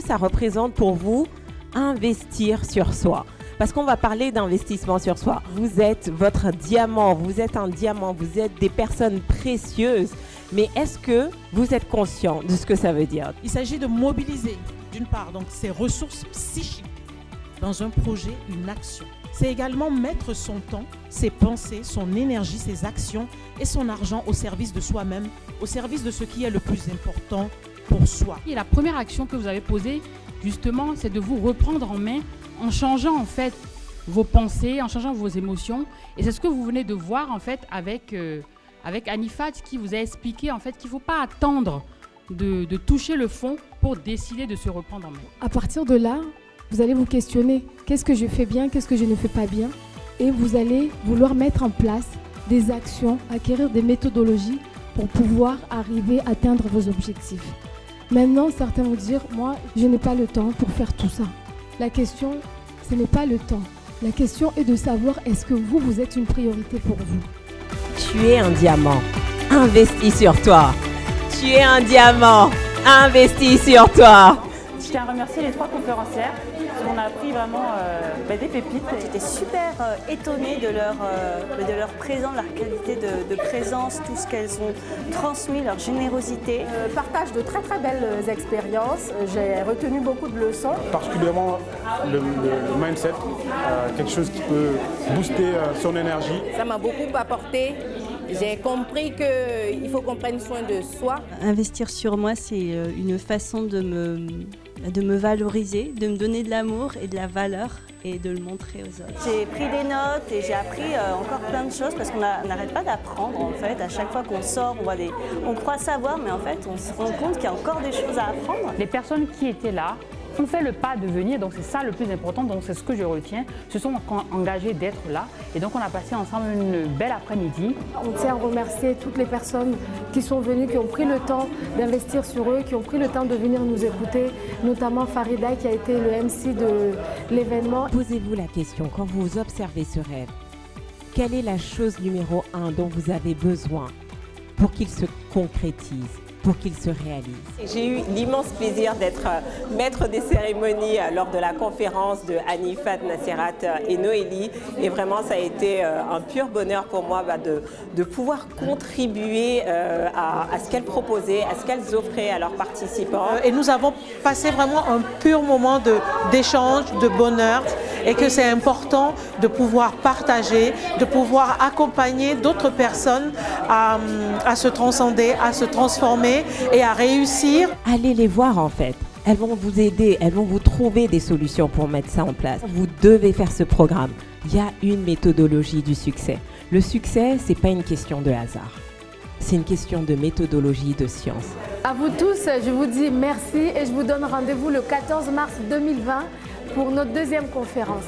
ça représente pour vous investir sur soi? Parce qu'on va parler d'investissement sur soi. Vous êtes votre diamant, vous êtes un diamant, vous êtes des personnes précieuses. Mais est-ce que vous êtes conscient de ce que ça veut dire? Il s'agit de mobiliser, d'une part, donc ses ressources psychiques dans un projet, une action. C'est également mettre son temps, ses pensées, son énergie, ses actions et son argent au service de soi-même, au service de ce qui est le plus important pour soi. Et la première action que vous avez posée, justement, c'est de vous reprendre en main en changeant en fait vos pensées, en changeant vos émotions. Et c'est ce que vous venez de voir en fait avec Anifat qui vous a expliqué en fait qu'il ne faut pas attendre de toucher le fond pour décider de se reprendre en main. À partir de là, vous allez vous questionner, qu'est-ce que je fais bien, qu'est-ce que je ne fais pas bien, et vous allez vouloir mettre en place des actions, acquérir des méthodologies pour pouvoir arriver à atteindre vos objectifs. Maintenant, certains vont dire, moi, je n'ai pas le temps pour faire tout ça. La question, ce n'est pas le temps. La question est de savoir, est-ce que vous êtes une priorité pour vous? Tu es un diamant, investis sur toi. Tu es un diamant, investis sur toi. Je tiens à remercier les 3 conférencières. On a appris vraiment des pépites. J'étais super étonnée de leur présence, leur qualité de présence, tout ce qu'elles ont transmis, leur générosité. Partage de très très belles expériences. J'ai retenu beaucoup de leçons. Particulièrement le mindset, quelque chose qui peut booster son énergie. Ça m'a beaucoup apporté. J'ai compris qu'il faut qu'on prenne soin de soi. Investir sur moi, c'est une façon de me valoriser, de me donner de l'amour et de la valeur et de le montrer aux autres. J'ai pris des notes et j'ai appris encore plein de choses parce qu'on n'arrête pas d'apprendre en fait. À chaque fois qu'on sort, on croit savoir, mais en fait on se rend compte qu'il y a encore des choses à apprendre. Les personnes qui étaient là ont fait le pas de venir, donc c'est ça le plus important, donc c'est ce que je retiens, se sont engagés d'être là et donc on a passé ensemble une belle après-midi. On tient à remercier toutes les personnes qui sont venues, qui ont pris le temps d'investir sur eux, qui ont pris le temps de venir nous écouter, notamment Farida qui a été le MC de l'événement. Posez-vous la question, quand vous observez ce rêve, quelle est la chose numéro 1 dont vous avez besoin pour qu'il se concrétise, pour qu'il se réalise? J'ai eu l'immense plaisir d'être maître des cérémonies lors de la conférence de Anifat, Nassirat et Noélie. Et vraiment, ça a été un pur bonheur pour moi de pouvoir contribuer à ce qu'elles proposaient, à ce qu'elles offraient à leurs participants. Et nous avons passé vraiment un pur moment d'échange, de bonheur, et que c'est important de pouvoir partager, de pouvoir accompagner d'autres personnes à se transcender, à se transformer et à réussir. Allez les voir en fait. Elles vont vous aider, elles vont vous trouver des solutions pour mettre ça en place. Vous devez faire ce programme. Il y a une méthodologie du succès. Le succès, ce n'est pas une question de hasard. C'est une question de méthodologie, de science. À vous tous, je vous dis merci et je vous donne rendez-vous le 14 mars 2020 pour notre 2e conférence.